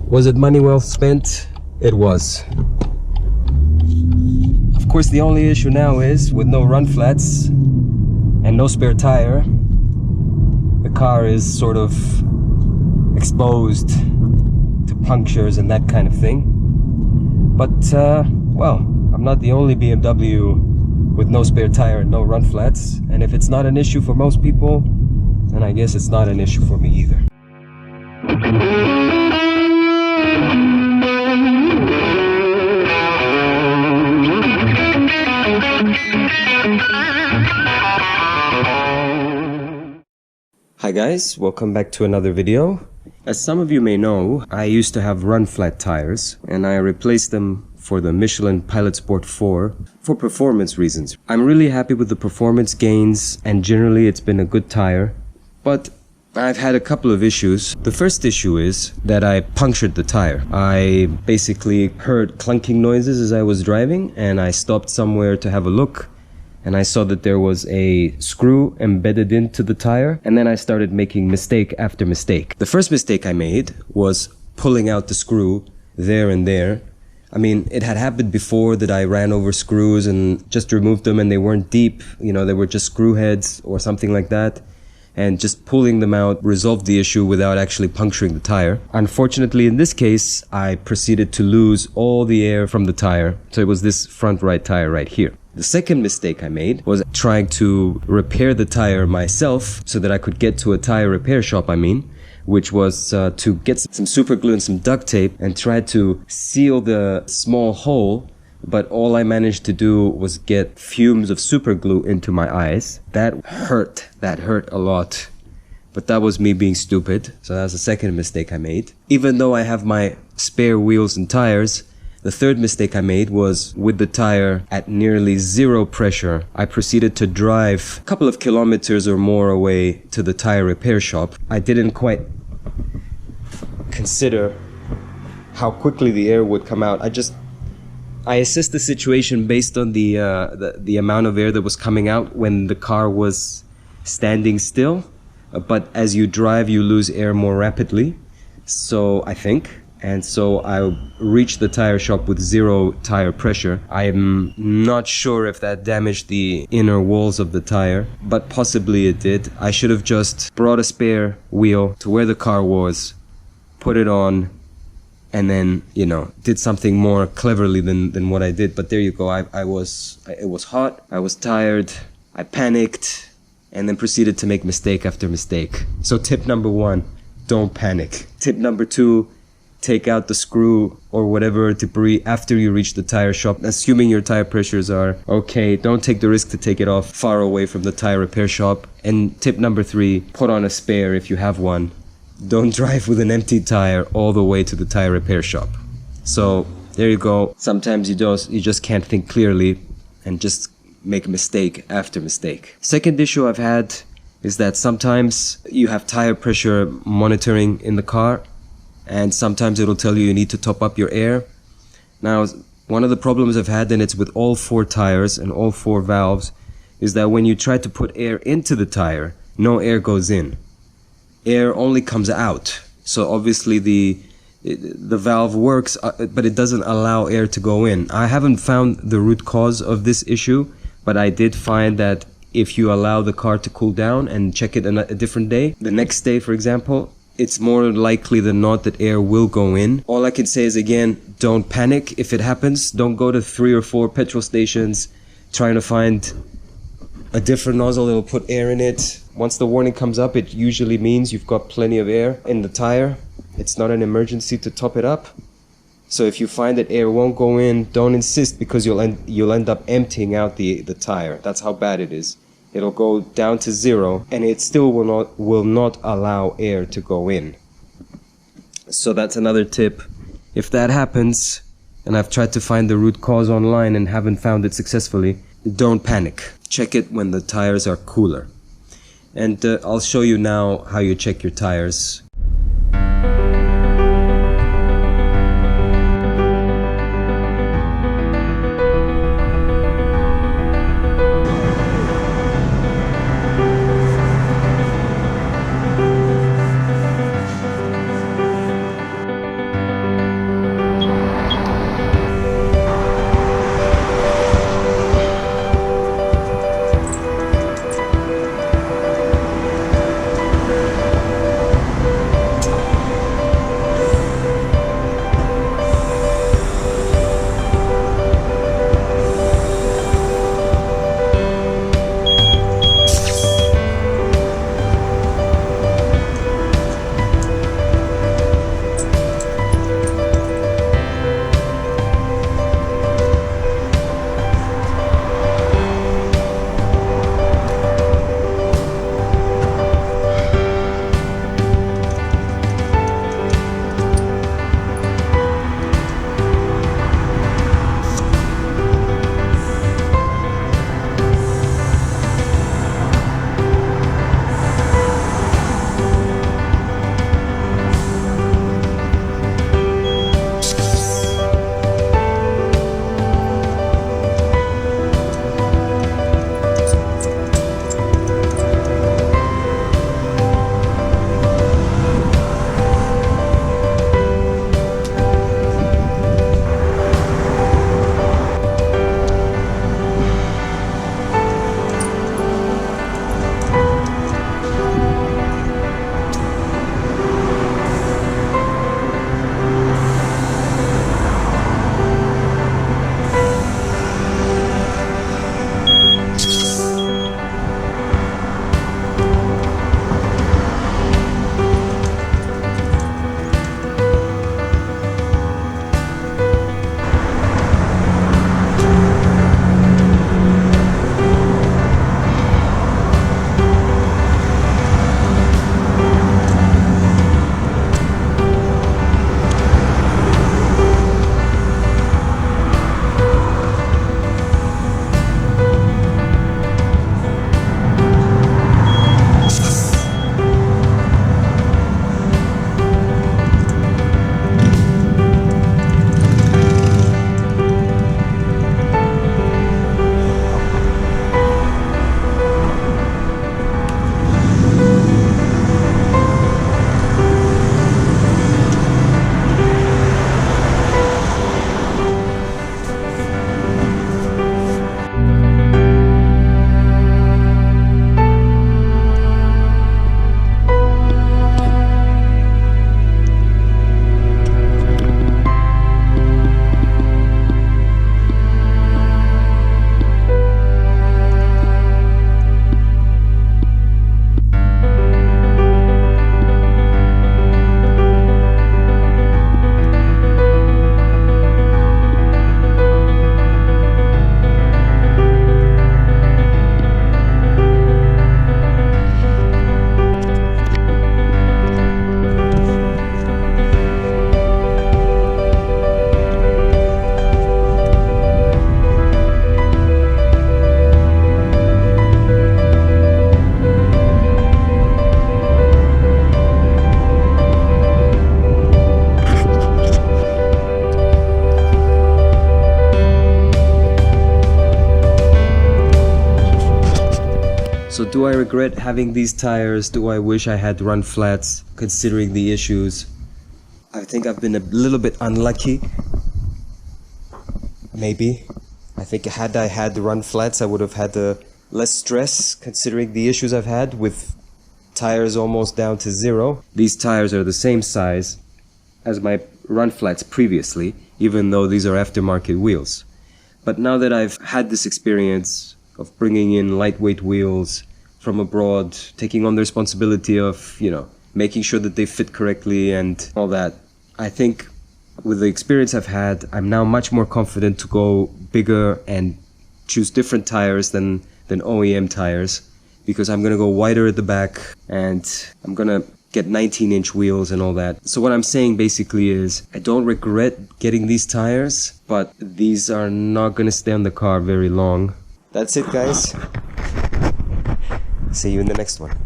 Was it money well spent? It was. Of course, the only issue now is, with no run flats and no spare tire, the car is sort of exposed to punctures and that kind of thing. But, well, I'm not the only BMW with no spare tire and no run flats, and if it's not an issue for most people, then I guess it's not an issue for me either. Hi guys, welcome back to another video. As some of you may know, I used to have Run-flat tires and I replaced them for the Michelin Pilot Sport 4 for performance reasons. I'm really happy with the performance gains and generally it's been a good tire, but I've had a couple of issues. The first issue is that I punctured the tire. I basically heard clunking noises as I was driving and I stopped somewhere to have a look. And I saw that there was a screw embedded into the tire, and then I started making mistake after mistake. The first mistake I made was pulling out the screw there and there. I mean, it had happened before that I ran over screws and just removed them and they weren't deep, you know, they were just screw heads or something like that. And just pulling them out resolved the issue without actually puncturing the tire. Unfortunately, in this case, I proceeded to lose all the air from the tire. So it was this front right tire right here. The second mistake I made was trying to repair the tire myself so that I could get to a tire repair shop, which was to get some super glue and some duct tape and try to seal the small hole. But all I managed to do was get fumes of super glue into my eyes. That hurt a lot. But that was me being stupid. So that was the second mistake I made. Even though I have my spare wheels and tires, the third mistake I made was with the tire at nearly zero pressure. I proceeded to drive a couple of kilometers or more away to the tire repair shop. I didn't quite consider how quickly the air would come out. I assessed the situation based on the amount of air that was coming out when the car was standing still. But as you drive, you lose air more rapidly. So I think. And so I reached the tire shop with zero tire pressure. I am not sure if that damaged the inner walls of the tire, but possibly it did. I should have just brought a spare wheel to where the car was, put it on, and then, you know, did something more cleverly than what I did. But there you go. It was hot, I was tired, I panicked, and then proceeded to make mistake after mistake. So tip number 1, don't panic. Tip number 2, take out the screw or whatever debris after you reach the tire shop, assuming your tire pressures are okay. Don't take the risk to take it off far away from the tire repair shop. And tip number 3, put on a spare if you have one. Don't drive with an empty tire all the way to the tire repair shop. So there you go. Sometimes you just can't think clearly and just make mistake after mistake. Second issue I've had is that sometimes you have tire pressure monitoring in the car, and sometimes it'll tell you need to top up your air. Now, one of the problems I've had, and it's with all 4 tires and all 4 valves, is that when you try to put air into the tire, no air goes in. Air only comes out. So obviously the valve works, but it doesn't allow air to go in. I haven't found the root cause of this issue, but I did find that if you allow the car to cool down and check it a different day, the next day, for example, it's more likely than not that air will go in. All I can say is, again, don't panic if it happens. Don't go to 3 or 4 petrol stations trying to find a different nozzle that will put air in it. Once the warning comes up, it usually means you've got plenty of air in the tire. It's not an emergency to top it up. So if you find that air won't go in, don't insist, because you'll end up emptying out the tire. That's how bad it is. It'll go down to 0 and it still will not allow air to go in. So that's another tip. If that happens, and I've tried to find the root cause online and haven't found it successfully, don't panic. Check it when the tires are cooler. And I'll show you now how you check your tires. So do I regret having these tires? Do I wish I had run flats considering the issues? I think I've been a little bit unlucky. Maybe. I think had I had the run flats, I would have had less stress considering the issues I've had with tires almost down to zero. These tires are the same size as my run flats previously, even though these are aftermarket wheels. But now that I've had this experience of bringing in lightweight wheels from abroad, taking on the responsibility of, making sure that they fit correctly and all that, I think with the experience I've had, I'm now much more confident to go bigger and choose different tires than OEM tires, because I'm going to go wider at the back and I'm going to get 19-inch wheels and all that. So what I'm saying basically is I don't regret getting these tires, but these are not going to stay on the car very long. That's it, guys. See you in the next one.